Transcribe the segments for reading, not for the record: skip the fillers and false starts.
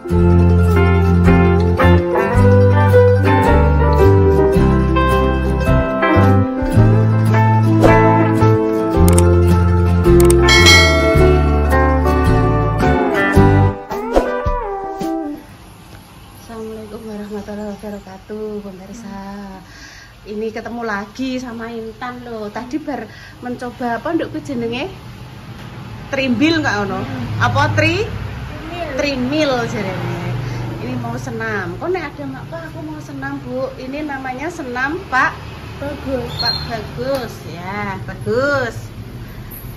Assalamualaikum warahmatullahi wabarakatuh, pemirsa. Ini ketemu lagi sama Intan loh. Tadi baru mencoba apa nduk jenenge? Trimbil nggak ono? Apa trimil jarene. Ini mau senam. Kok nek ada mak Pak, aku mau senam, Bu. Ini namanya senam Pak Bagus. Pak Bagus ya, bagus.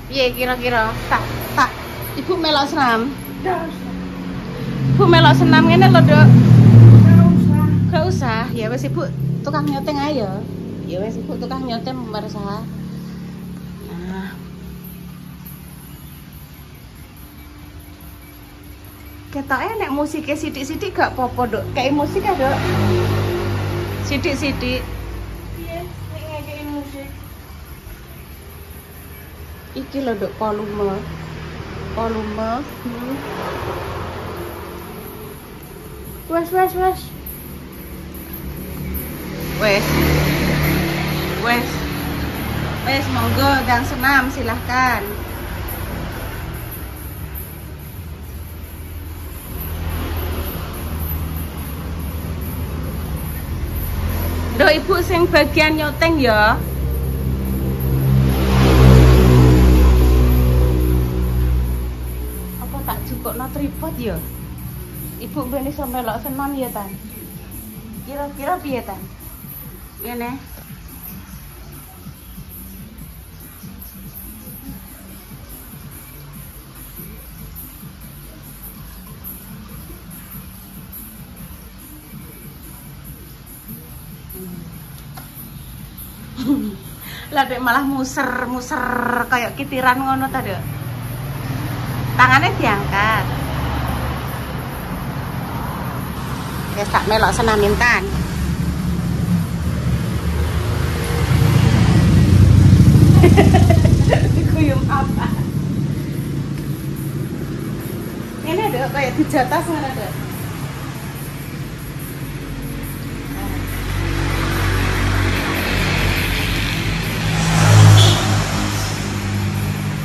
Piye kira-kira? Tak. Ibu melok senam. Ibu melok senam ngene lho, Dok. Gak usah, ya wes Ibu tukang nyoteng ayo. Ya wes Ibu tukang nyoteng pemirsa. Nah. Ketoknya nek musiknya sidik-sidik gak apa-apa, Dok. Kayak musik ya, Dok. Sidik-sidik. Iya, nek ngekeki musik. Iki lho, Dok, volume. Wes, monggo gang senam silahkan. Dok, Ibu sing bagian nyoteng ya. Apa tak jupukno tripod ya? Ibu beni sampai melok senam ya, Tan. Kira-kira piye, Tan? Ngene. Lah dek malah muser kayak kitiran ngono ta, Dek. Tangannya diangkat. Wes tak melok senam Intan. Kuyum apa? Ini ada kayak dijatas mana, Dek?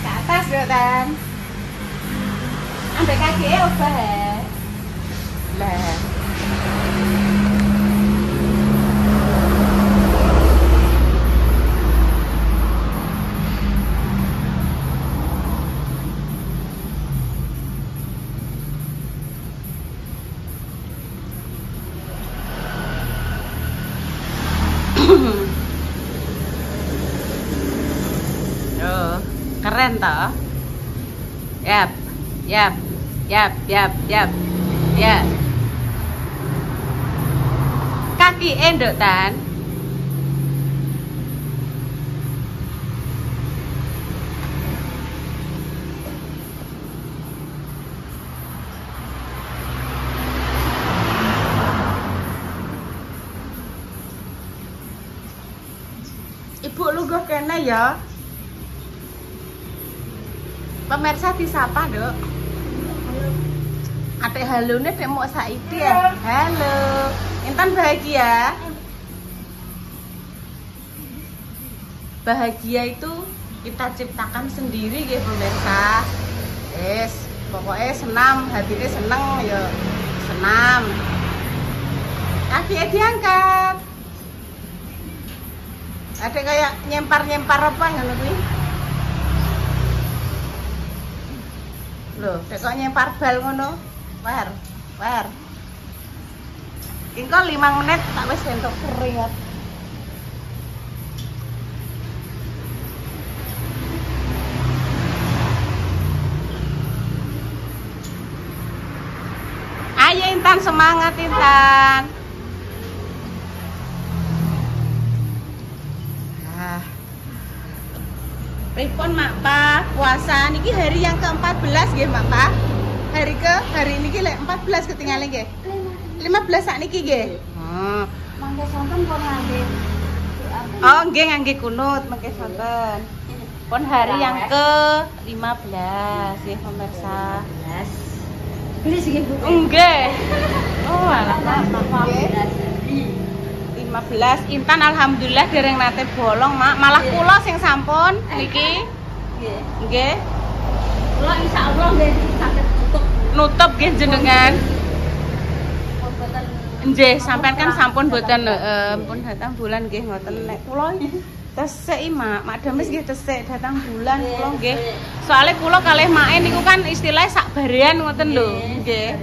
Ke atas, Dek, Tan. Ambek kaki obah ya. Lah. Oh, keren toh? Yap. Kaki endok, Tan. Ibu lungguh kene ya. Pemirsa disapa, Dok. Atik halune dek mau saiki ya. Halo. Intan bahagia. Bahagia itu kita ciptakan sendiri nggih, pemirsa. Pokoknya senam, hatinya seneng ya. Senam. Kaki diangkat. Ada kayak nyempar apa ngono kuwi? Loh, kok nyempar bal ngono? War. Engko 5 menit tak wis entuk keringat. Ayo Intan, semangat Intan. Pripun Mak Pa, puasa niki hari yang ke-14 nggih Mak Pa. Hari niki lek 14 ketinggalan nggih. 15 sak niki nggih. Mangke sonten pun nggih. Oh, nggih ngangge kunut mangke sonten. Pun hari yang ke-15 nggih pemirsa. Beli sih Bu. Nggih. 15. Intan alhamdulillah dereng nate bolong, Mak. Malah kula sing sampun niki. Nggih. Kula insyaallah nggih saged Nutup nggih jenengan. Nggih, sampean kan sampun mboten pun datang bulan nggih ngoten nek kula tesik Mak. Mak Dames nggih tesik datang bulan kula nggih. Soale kula kalih make niku kan istilahnya sak barean ngoten lho, nggih.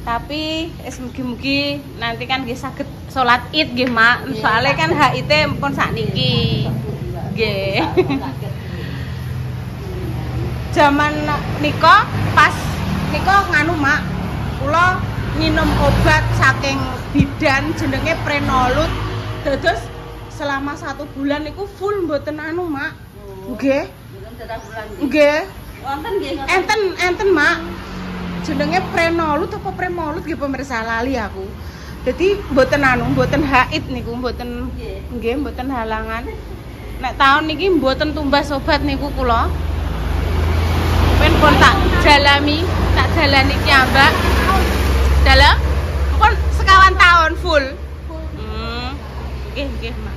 Tapi mugi-mugi nanti kan nggih saged salat Id nggih, Mak. Soale kan HIT pun sakniki. Nggih. Zaman nika pas nika nganu, Mak. Kula minum obat saking bidan jenenge Prenolut. Dados selama 1 bulan niku full mboten anu, Mak. Nggih. Nggih. wonten nggih Enten, Mak. Jenenge Prenolut apa Premolut nggih pemirsa lali aku. Jadi mboten anu, mboten haid niku, mboten nggih, mboten halangan. Nek taun niki mboten tumbas obat niku kula. Ben pun tak jalani ki ambak. Dalam pun sekawan tahun full. Nggih, Mak.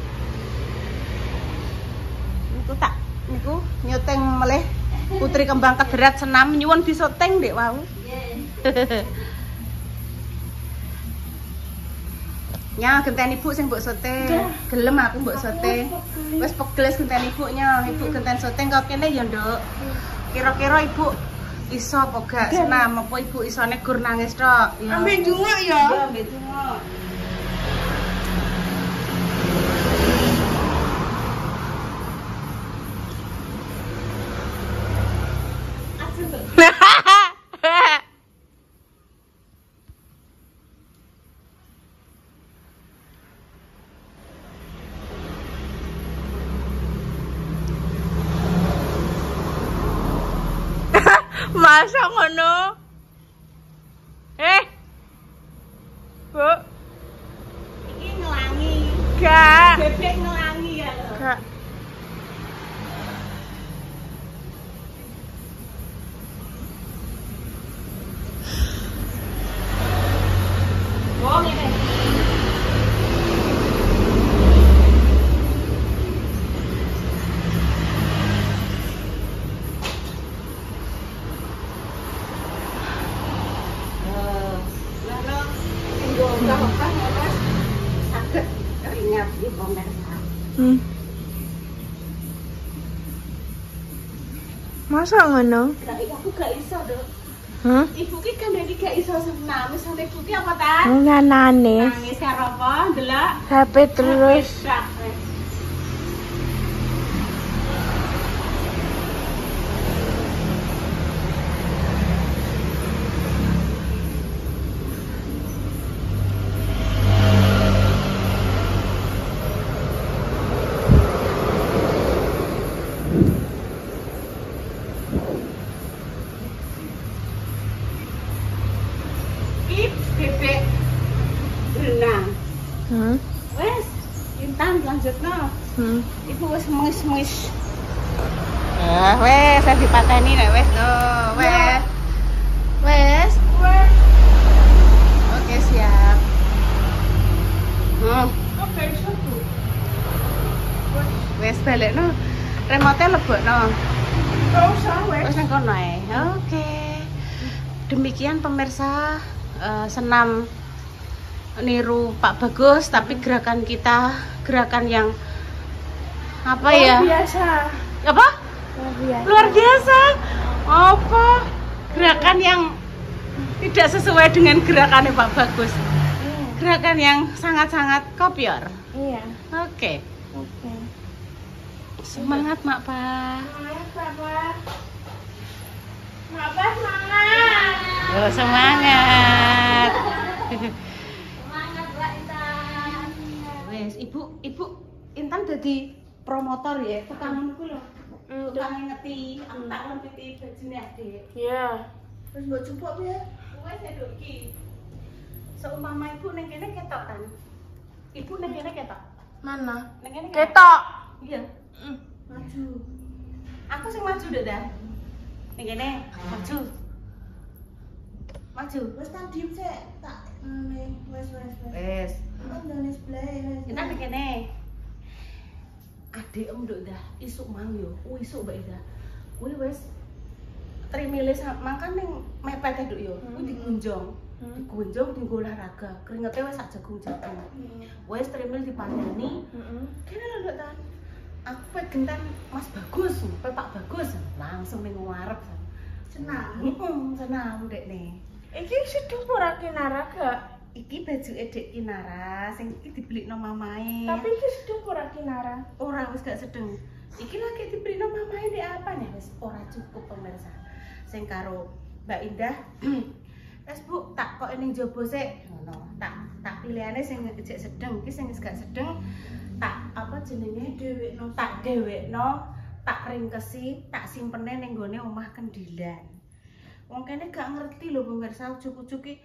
Niku nyoteng meleh Putri Kembang Kederat senam nyuwun disoteng Dek wau. Nya genten ibu sing mbok sote. Gelem aku mbok sote. Wis pegel genten ibunya, ibu genten soteng kok kene ya, Nduk. Kira-kira ibu iso apa gak senam apa ibu isone gur nangis tok? Ya. Ambil junguk ya. Ya, ambil junguk. Masa ngono? Bu. Iki ngelangi. Gak. Bebek ngelangi ya. Gak. Oh, ngene. Sakit keringat di pemirsa. Masa ngono? Aku gak iso, Dok. Hah? Ibu ki kandhane gak iso senam, sampe ibu ki apa ta? Nangis. Nangis karo apa? Delok. HP terus. Bebek berenang. Wes, Intan lanjutno. Ibu wes mengus-mengus. Wes saya dipateni nek wes to. Wes. Oke, siap. Wes balekno. Remote lebokno. Wes nang kono ae. Oke. Demikian pemirsa senam niru Pak Bagus, tapi gerakan kita gerakan yang apa ya? Luar biasa. Apa? Luar biasa. Apa? Gerakan yang tidak sesuai dengan gerakannya Pak Bagus. Gerakan yang sangat-sangat kopior. Iya. Oke. Semangat, Mak Pa. Semangat. Semangat. Oh, semangat. Semangat, Mbak Intan. Wes, Ibu Intan jadi promotor ya. Tekan niku lho. Tukang ngeti, aku tak lempiti bajine Dik. Iya. Terus mbok jupuk piye? Wes nduk iki. Seumpama ibu ning kene ketok kan. Ibu ning kene ketok. Mana? Ning kene Ketok. Iya. Maju. Aku sing maju Dek dah. Ning kene maju. Maju. Wes tak diem sik, tak wes. Wes. Ndane sebelah. Intan nek kene. Adikmu nduk dah isuk mang yo. Isuk mbak Ida. Kuwi wis trimile mangkan ning mepet nduk yo. Kuwi digunjong. Digunjong dienggo olahraga. Keringetnya wis sak jagung-jagung. Wis trimil dipandani. Kene lho nduk tan. Aku pe gentan Mas Bagus, pe Pak Bagus langsung ning ngarep. Senang. Senang ndekne. Iki sedung ora Kinara gak? Iki bajuke Dek Kinara sing iki dibelekno mamae. Tapi iki sedung ora Kinara. Ora wis gak sedeng. Iki lagi dibelekno mamae ndek apa nih wis ora cukup pemirsa. Sing karo Mbak Indah. Wes Bu, tak kok ning jaba sik ngono. Tak pilihane sing jek sedeng, iki sing gak sedeng tak apa jenenge dhewekno, tak ringkesi, tak simpene ning gone omah Kendilan. Wong kene gak ngerti lho pemirsa, ujug-ujug iki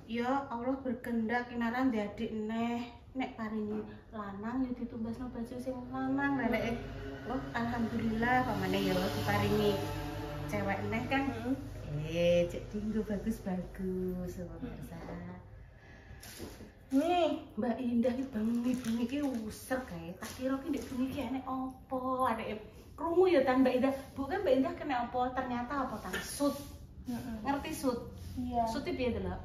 ya Allah berkehendak Kinara ndadik neh nek paringi lanang ya ditumbasno baju sing lanang nek wah alhamdulillah pamane ya diparingi cewek neh kan cek dinggo bagus-bagus pemirsa. Nih, Mbak Indah iki bengi-bengi iki user kae. Tak kira ki ndek bengi iki enek opo? Adek krungu ya tan Mbak Indah. Bukan Mbak Indah kena opo? Ternyata apa tan? Sut. Ngerti sut? iya. Sut piye to, Lak?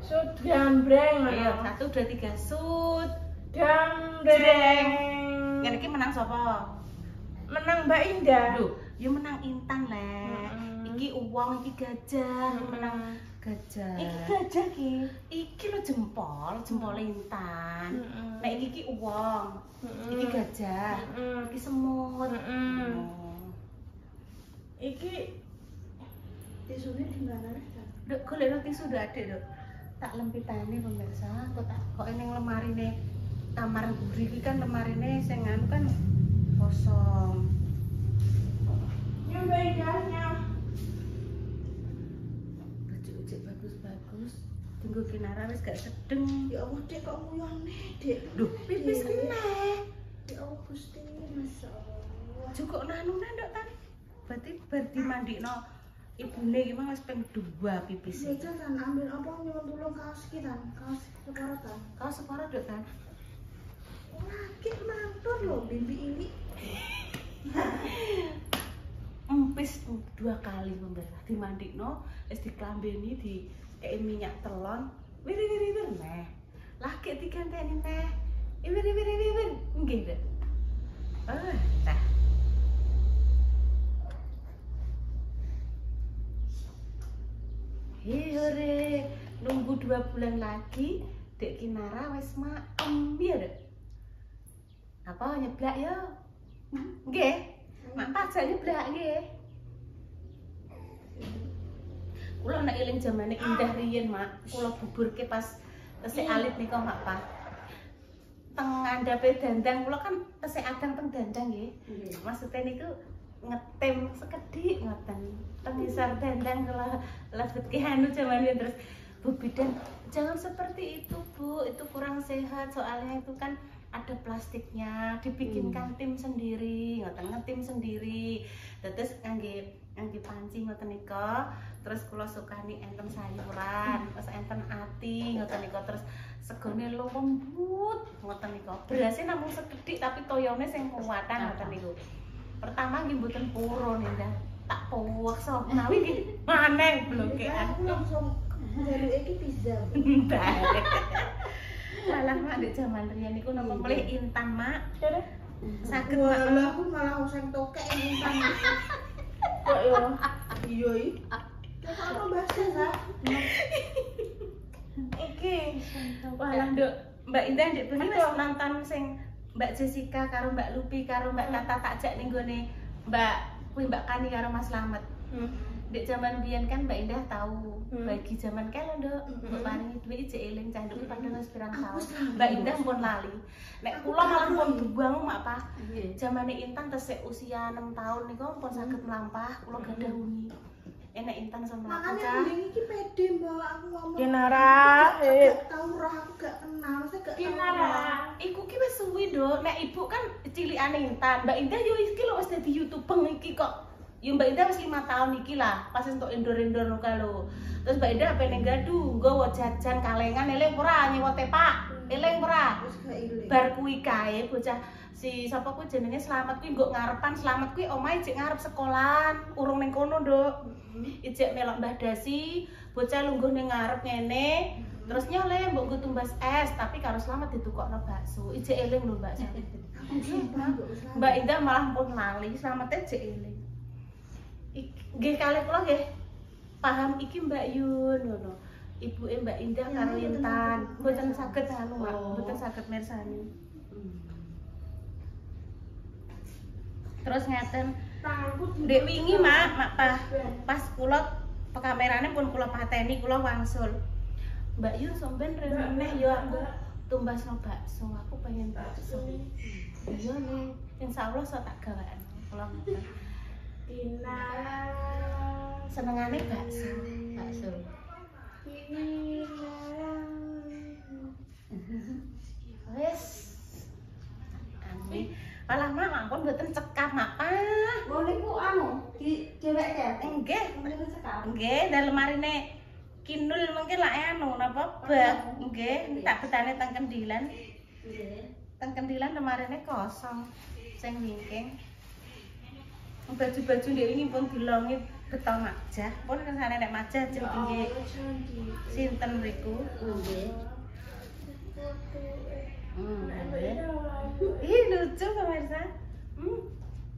Sud gambreng. Ayo, 1 2 3 sut. Gambreng. Ngene iki menang sapa? Menang Mbak Indah. Lho, ya menang Intan, Lek. Iki uang, iki gajah, menang gajah. Iki gajah ki. Iki lo jempol Intan. Nek iki uang, iki gajah, iki semut. Iki tisunya di mana nih? Dok, golekno tisu dak Adek, Dok. Tak lempitane pemirsa, kok ning lemarine kamar mburi iki kan lemarine sing anu kan kosong. Yang bedanya Baju bagus-bagus. Tunggu Kinara wis gak sedeng. ya Allah Dek kok nguyone Dek. Duh, pipis eneh. Ya Allah Gusti, masyaallah. Cukup nanune ndok tan. Berarti bar dimandikno ibune iki mah wis ping 2 pipis. Ya kan ambil apa nyuwun tulung kaos ki tan, kaos separo tan. Kau separo ndok tan. Laki mantur lho bibi ini. Empis 2 kali pemirsa dimandikno wis diklambeni di kei minyak telon wir neh lagi diganteni neh wir nggih Dek. Tah hore nunggu 2 bulan lagi Dek Kinara wis maem ya Dek. Apa nyeblak ya nggih. Mak pajak nyeblak nggih. Kula nek eling jamane Indah riyen, Mak. Kula buburke pas tesih alit nika, Mak Pak. Teng ngandhape dandang kula kan tesih adang teng dandang nggih. Maksudnya niku ngetem sekedhik ngoten. Teng ngisor dandang kula lebetke anu jamane terus Bu Bidan, jangan seperti itu, Bu. Itu kurang sehat soalnya itu kan ada plastiknya, dibikinkan tim sendiri, ngoten ngetim sendiri. Terus ngangge panci ngoten nika, terus kula sukani enten sayuran, terus enten ati ngoten nika, terus segone lembut ngoten nika. Berasé namung sekedhik tapi toyone sing kuwatan ngoten niku. Pertama nggih mboten purun Indah. Tak puweksa menawi nggih maneh blokean. Langsung njaluk iki pizza. Malah Mak di zaman riyen niku napa melih Intan, Mak. Kene Saged Mak, Mak. aku malah usang tokek Intan. Kok yo? Iya iki. Nek apa bahasa sa? Iki. Walah Nduk, Mbak Indah ndek bengi wis nonton sing Mbak Jessica karo Mbak Lupi karo Mbak Tata takjak ning gone Mbak kuwi Mbak Kani karo Mas Slamet. Dek zaman biyen kan Mbak Indah tahu bagi zaman kene Nduk, mbok paringi dhuwit ijek eling cah Nduk padahal wis pirang taun. Mbak Indah pun lali. Nek kula malah pun buang Mak Pak. Zamane Intan tesih usia 6 tahun niku pun saged mlampah kula gadah wengi. Enek Intan sama aku Makanya cah. mending iki pede Mbak aku ngomong. Kinara, Gak tau roh aku gak kenal, saya gak Kinara. Iku ki wis suwi, Nduk. Nek ibu kan cilikane Intan. Mbak Indah yo iki lho wis dadi YouTuber iki kok. Ya Mbak Indah wis 5 tahun iki lah, pas entuk endor-endor ngono lho. Terus Mbak Indah pengen gaduh, nggawa jajan kalengan elek ora nyewa tepak. Eling ora? Wis gak ilang. Bar kuwi kae bocah si sapa kuwi jenenge Slamet kuwi nggo ngarepan. Slamet kuwi omahe jek ngarep sekolahan, urung ning kono, Nduk. Ijek melok Mbah Dasi, bocah lungguh ning ngarep ngene. Terus nyole mbok nggo tumbas es, tapi karo Slamet ditukokno bakso. Ijek eling lho, Mbak Sari. Mbak Indah malah pun lali, Slamete jek eling. Nggih kalih kula nggih paham iki Mbak Yun ngono. Ibuke Mbak Indah karo Intan, mboten saged anu, Mak, mboten saged mirsani. Terus ngeten, Dek wingi Mak pas kula kamerane pun kula pateni, kula wangsul. Mbak Yun somben reneh yo aku tumbasno bakso, aku pengen bakso. Iya nih, insyaallah so tak gawaan. Kula ngoten. Tina senengane bakso. Wes. Ani, malah Mak ampun mboten cekap Mak. Boleh ku anu di cewek ya? Nggih, Mungkin sekali. nggih dalem marine Kinul mungkin lah anu napa bak. Nggih, tak betane teng Kendilan. Nggih. Teng Kendilan lemarine kosong. Sing wingking. Baju-baju ndek wingi pun dilongi beton Majah. Pun kersane nek Majah jeng nggih. Sinten mriku? Nggih. Ih lucu pemirsa.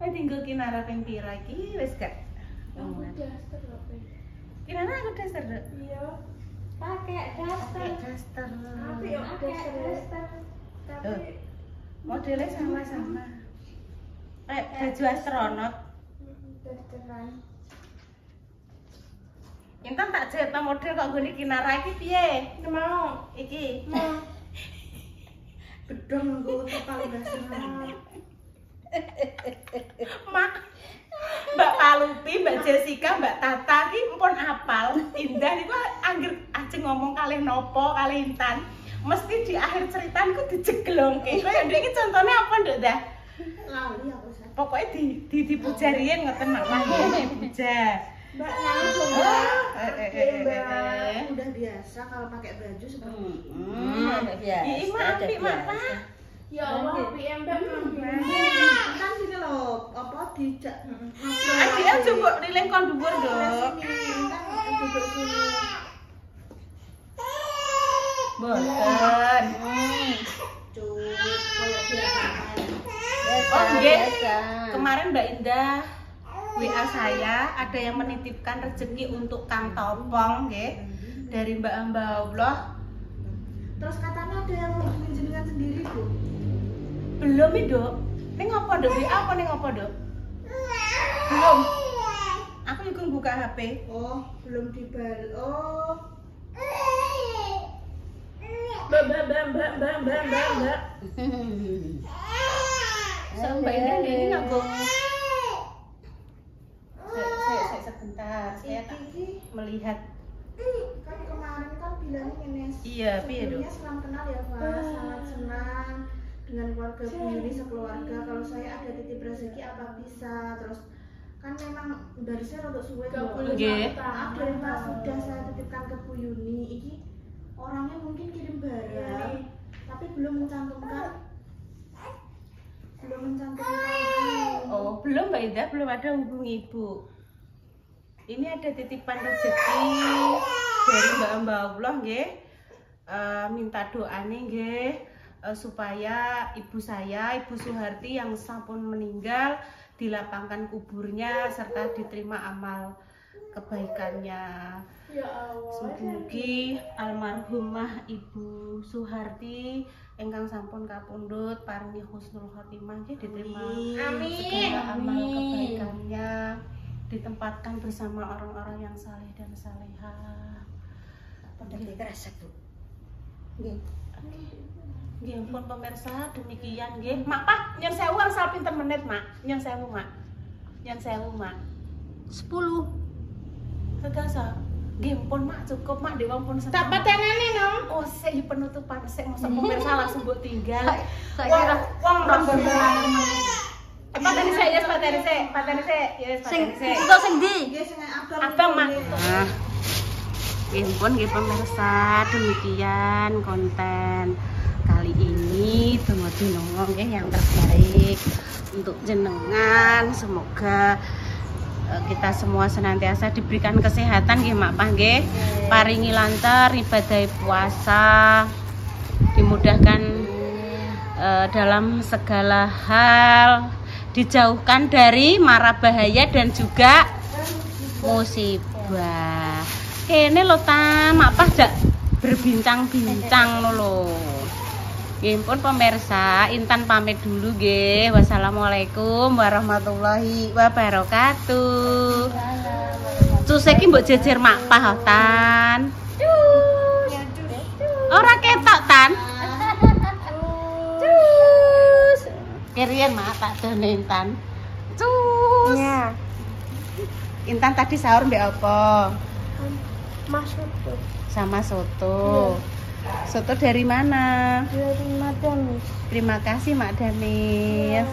Tinggal Kinara ping pira iki wis gak? Kinara aku daster, Dek. Iya. Pakai daster. Daster. Tapi yo daster. Tapi Modelnya sama-sama. Kayak baju astronot. dasteran. Intan tak jahit model kok gini Kinara iki piye? Mau Iki. Bedong nggo kepala dasteran. Mak, Mbak Palupi, Mbak Jessica, Mbak Tata ki mpun apal. Indah niku anggere ajeng ngomong kalih nopo, kalih Intan. Mesti di akhir cerita niku dijeglongke. Kaya ndek iki contone apa, Nduk, Dah? Lali aku sa. Pokoknya dipujarian ngoten Mak puja. Mbak nang coba. Udah biasa kalau pakai baju seperti ini. Iya, Mak apik Mak. Ya Allah, PM Mbak. Kan sini loh, apa dijak. Adike coba liling kon dhuwur, Nduk. Sini, kan duduk sini. Mboten. Cuk, kayak biasa. Oh nggih. Kemarin Mbak Indah WA saya ada yang menitipkan rezeki untuk Kang Topong nggih. Dari Mbak Hamba Allah. Terus katanya ada yang mau jenengan sendiri, Bu. Belum itu. Ning apa, Nduk? WA apa ning apa, Nduk? Belum. Aku juga buka HP. Oh, belum dibal. Oh. Mbak. So, Mbak Indah ini nganggo. Saya sebentar. Saya tak melihat. Kan kemarin kan bilangnya ini. Iya, piye, Dok? Sebelumnya salam kenal ya, Pak. Sangat senang dengan keluarga Bu Yuni sekeluarga. Kalau saya ada titip rezeki apa bisa. Terus kan memang dari saya untuk suwe Nggih. maaf dari Pak sudah saya titipkan ke Bu Yuni. Ini orangnya mungkin kirim barang, tapi belum mencantumkan. Oh, belum Mbak Indah, belum ada hubungi Ibu. Ini ada titipan rezeki dari Mbak Hamba Allah nggih. Minta doane nggih supaya ibu saya, Ibu Suharti yang sampun meninggal dilapangkan kuburnya serta diterima amal kebaikannya. Ya Allah. Mugi-mugi almarhumah Ibu Suharti ingkang sampun kapundhut paringi husnul khotimah nggih diterima segala amal kebaikannya, ditempatkan bersama orang-orang yang saleh dan salehah. Nggih kresek, Bu. Nggih. Nggih ampun pemirsa, demikian nggih. Mak Pak, nyen sewu angsal pinten menit, Mak? Nyen sewu, Mak. Nyen sewu, Mak. 10. Kegasa. Nggih ampun Mak, cukup Mak, dewa pun seneng. Tak patenane no. Oh, sik penutupan sik mosok pemirsa langsung mbok tinggal. Kira Wong rombongan. Pateni sik, yes pateni sik, yes sing pateni sik. untuk sing ndi? Nggih sing Abang Mak. Nah. Nggih pun nggih pemirsa, demikian konten kali ini donga dinongo nggih yang terbaik untuk jenengan. Semoga kita semua senantiasa diberikan kesehatan nggih Mak Pah nggih. Paringi lancar ibadah puasa. Dimudahkan dalam segala hal, dijauhkan dari mara bahaya dan juga musibah. Kene lho ta, Mak Pah jak berbincang-bincang lho. Nggih pun pemirsa, Intan pamit dulu nggih. Wassalamualaikum warahmatullahi wabarakatuh. Cus iki mbok jejer Mak Pah Tan. Cus. Ora ketok Tan. Cus. Kirian Mak tak done Intan. Cus. Ya. Intan tadi sahur mbek apa? Soto. Sama soto. Soto dari mana? Dari Madamis. Terima kasih Mak Damis.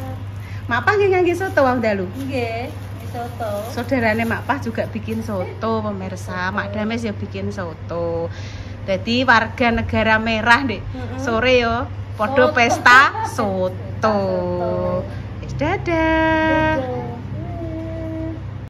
Mak Pah nggih ngangge soto wau dalu. Nggih, soto. Saudarane Mak Pah juga bikin soto pemirsa. Mak Damis ya bikin soto. Jadi warga negara merah Dek. Sore yo podo Soto. pesta soto. Dadah.